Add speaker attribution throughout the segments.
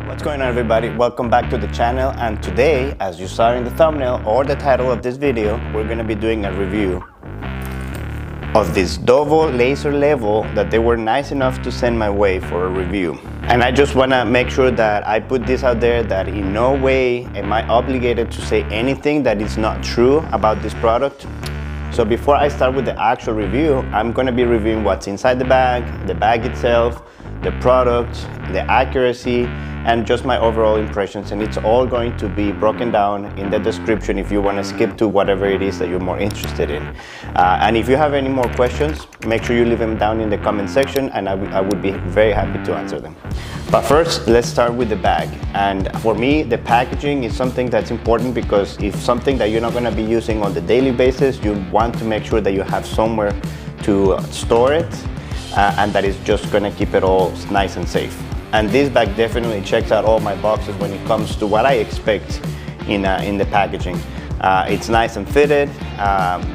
Speaker 1: What's going on, everybody? Welcome back to the channel, and today, as you saw in the thumbnail or the title of this video, we're going to be doing a review of this Dovo laser level that they were nice enough to send my way for a review. And I just want to make sure that I put this out there, that in no way am I obligated to say anything that is not true about this product. So before I start with the actual review, I'm going to be reviewing what's inside the bag itself, the product, the accuracy, and just my overall impressions, and it's all going to be broken down in the description if you want to skip to whatever it is that you're more interested in. And if you have any more questions, make sure you leave them down in the comment section, and I would be very happy to answer them. But first, let's start with the bag. And for me, the packaging is something that's important, because if something that you're not going to be using on the daily basis, you want to make sure that you have somewhere to store it, and that is just going to keep it all nice and safe. And this bag definitely checks out all my boxes when it comes to what I expect in the packaging. It's nice and fitted.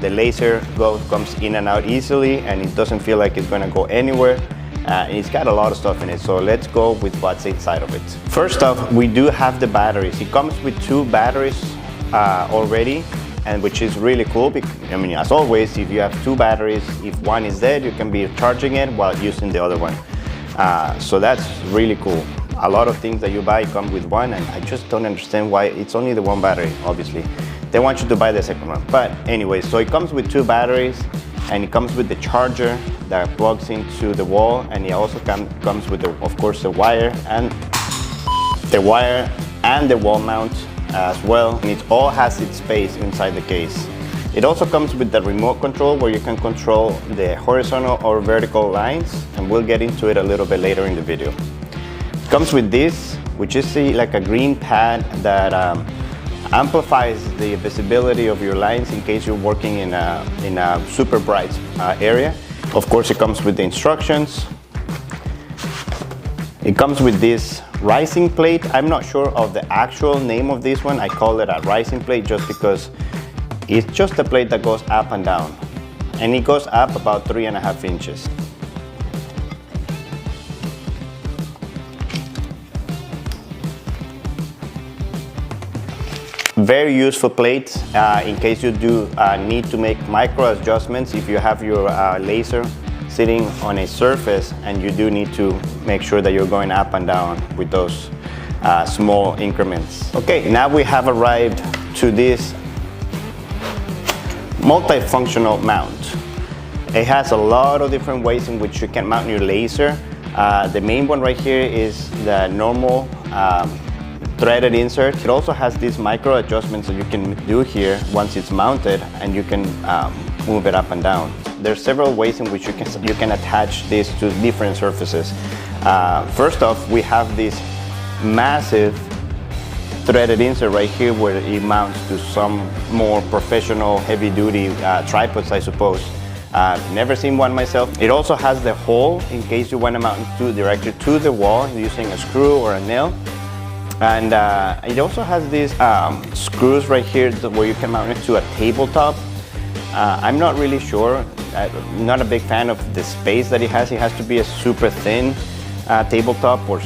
Speaker 1: The laser comes in and out easily, and it doesn't feel like it's going to go anywhere. It's got a lot of stuff in it, so let's go with what's inside of it. First off, we do have the batteries. It comes with 2 batteries already, and which is really cool. I mean, as always, if you have 2 batteries, if one is dead, you can be charging it while using the other one. So that's really cool. A lot of things that you buy come with one, and I just don't understand why it's only the 1 battery. Obviously they want you to buy the second one, but anyway, so it comes with 2 batteries, and it comes with the charger that plugs into the wall, and it also comes with of course the wire and the wall mount as well, and it all has its space inside the case. It also comes with the remote control, where you can control the horizontal or vertical lines, and we'll get into it a little bit later in the video. It comes with this, which is like a green pad that amplifies the visibility of your lines in case you're working in a super bright area. Of course, it comes with the instructions. It comes with this rising plate. I'm not sure of the actual name of this one. I call it a rising plate just because it's just a plate that goes up and down, and it goes up about 3.5 inches. Very useful plate in case you do need to make micro adjustments. If you have your laser sitting on a surface and you do need to make sure that you're going up and down with those small increments. Okay, now we have arrived to this multifunctional mount. It has a lot of different ways in which you can mount your laser. The main one right here is the normal threaded insert. It also has these micro adjustments that you can do here once it's mounted, and you can move it up and down. There's several ways in which you can attach this to different surfaces. First off, we have this massive threaded insert right here, where it mounts to some more professional heavy-duty tripods, I suppose. Never seen one myself. It also has the hole in case you want to mount it directly to the wall using a screw or a nail. And it also has these screws right here where you can mount it to a tabletop. I'm not really sure. I'm not a big fan of the space that it has. It has to be a super thin tabletop, or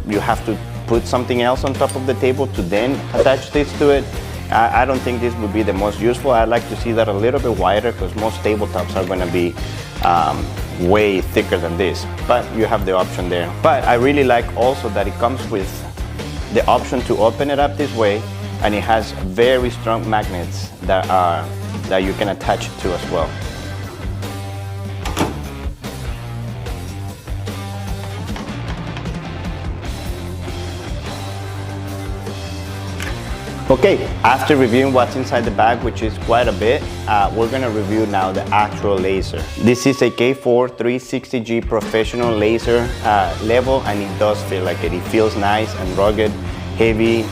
Speaker 1: you have to put something else on top of the table to then attach this to it. I don't think this would be the most useful. I'd like to see that a little bit wider, because most tabletops are going to be way thicker than this, but you have the option there. But I really like also that it comes with the option to open it up this way, and it has very strong magnets that you can attach it to as well. Okay, after reviewing what's inside the bag, which is quite a bit, we're going to review now the actual laser. This is a K4 360G professional laser level, and it does feel like it. It feels nice and rugged, heavy,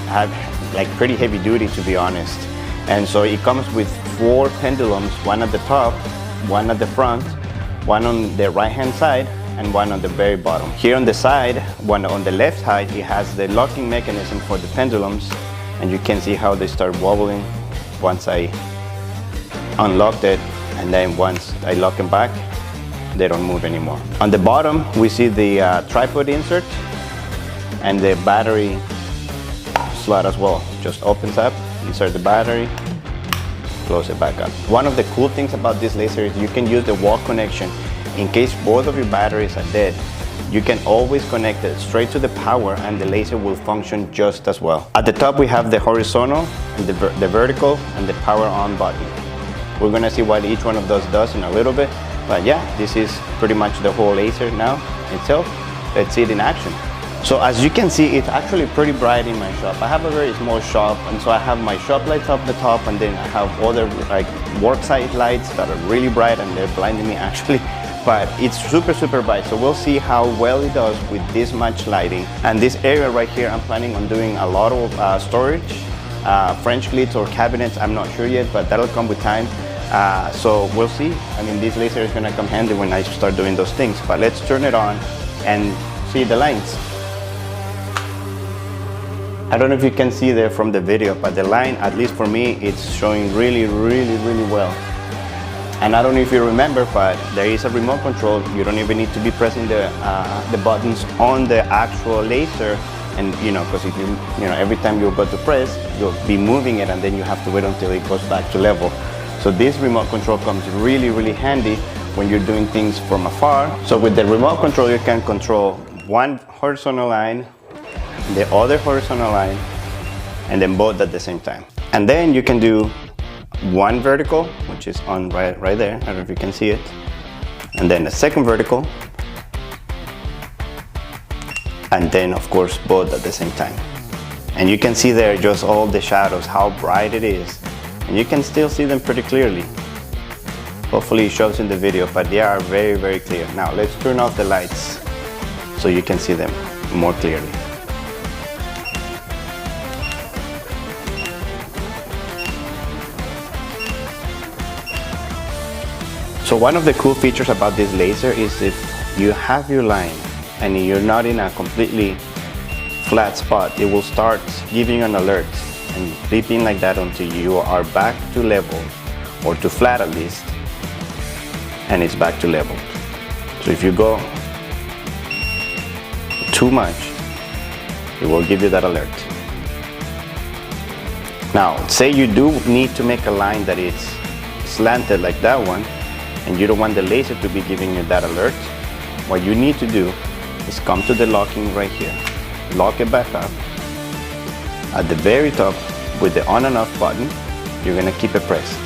Speaker 1: like pretty heavy duty, to be honest. And so it comes with 4 pendulums, one at the top, one at the front, one on the right hand side, and one on the very bottom. Here on the side, one on the left side, it has the locking mechanism for the pendulums, and you can see how they start wobbling once I unlocked it, and then once I lock them back, they don't move anymore. On the bottom, we see the tripod insert, and the battery slot as well. Just opens up, insert the battery, close it back up. One of the cool things about this laser is you can use the wall connection. In case both of your batteries are dead, you can always connect it straight to the power and the laser will function just as well. At the top we have the horizontal and the vertical and the power on button. We're gonna see what each one of those does in a little bit, but yeah, this is pretty much the whole laser now itself. Let's see it in action. So as you can see, it's actually pretty bright in my shop. I have a very small shop, and so I have my shop lights up the top, and then I have other like worksite lights that are really bright and they're blinding me actually. But it's super bright, so we'll see how well it does with this much lighting. And this area right here, I'm planning on doing a lot of storage, French lids or cabinets, I'm not sure yet, but that'll come with time. So we'll see. I mean, this laser is gonna come handy when I start doing those things. But let's turn it on and see the lines. I don't know if you can see there from the video, but the line, at least for me, it's showing really well. And I don't know if you remember, but there is a remote control. You don't even need to be pressing the buttons on the actual laser. And because if every time you go to press, you'll be moving it and then you have to wait until it goes back to level. So this remote control comes really handy when you're doing things from afar. So with the remote control, you can control one horizontal line, the other horizontal line, and then both at the same time. And then you can do one vertical, which is on right there. I don't know if you can see it. And then a second vertical. And then of course both at the same time. And you can see there just all the shadows, how bright it is. And you can still see them pretty clearly. Hopefully it shows in the video, but they are very clear. Now let's turn off the lights so you can see them more clearly. So one of the cool features about this laser is if you have your line and you're not in a completely flat spot, it will start giving you an alert and beeping like that until you are back to level, or to flat at least, and it's back to level. So if you go too much, it will give you that alert. Now, say you do need to make a line that is slanted like that one, and you don't want the laser to be giving you that alert, what you need to do is come to the locking right here, lock it back up. At the very top with the on and off button, you're gonna keep it pressed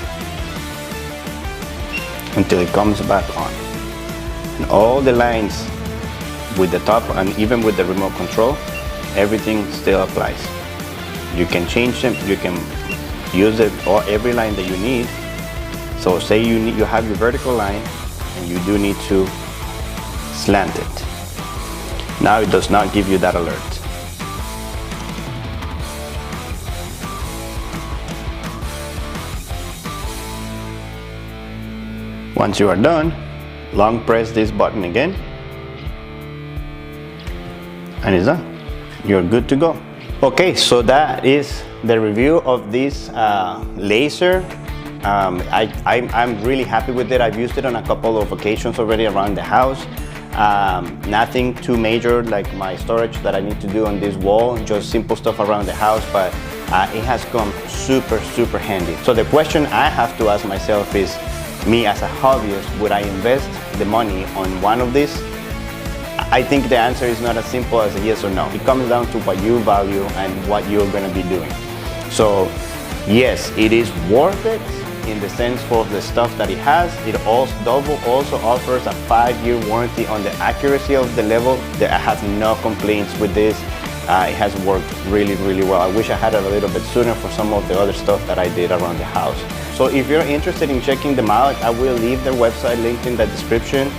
Speaker 1: until it comes back on. And all the lines with the top and even with the remote control, everything still applies. You can change them, you can use it or every line that you need. So say you have your vertical line and you do need to slant it. Now it does not give you that alert. Once you are done, long press this button again and it's done. You're good to go. Okay, so that is the review of this laser. I'm really happy with it. I've used it on a couple of occasions already around the house. Nothing too major like my storage that I need to do on this wall, just simple stuff around the house, but it has come super handy. So the question I have to ask myself is, me as a hobbyist, would I invest the money on one of these? I think the answer is not as simple as a yes or no. It comes down to what you value and what you're going to be doing. So yes, it is worth it in the sense for the stuff that it has. It also offers a 5-year warranty on the accuracy of the level. I have no complaints with this. It has worked really well. I wish I had it a little bit sooner for some of the other stuff that I did around the house. So if you're interested in checking them out, I will leave their website linked in the description.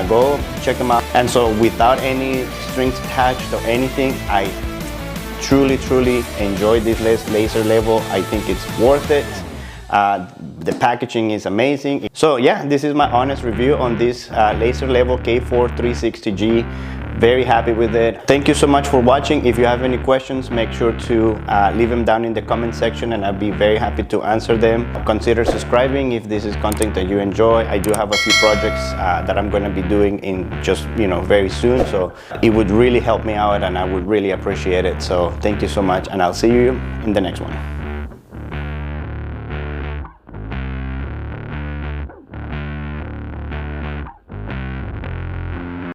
Speaker 1: Go check them out. And so without any strings attached or anything, I truly enjoyed this laser level. I think it's worth it. The packaging is amazing. So yeah, this is my honest review on this laser level K4 360G very happy with it. Thank you so much for watching. If you have any questions, make sure to leave them down in the comment section and I'll be very happy to answer them. Consider subscribing if this is content that you enjoy. I do have a few projects that I'm going to be doing in just very soon, so it would really help me out and I would really appreciate it. So thank you so much, and I'll see you in the next one.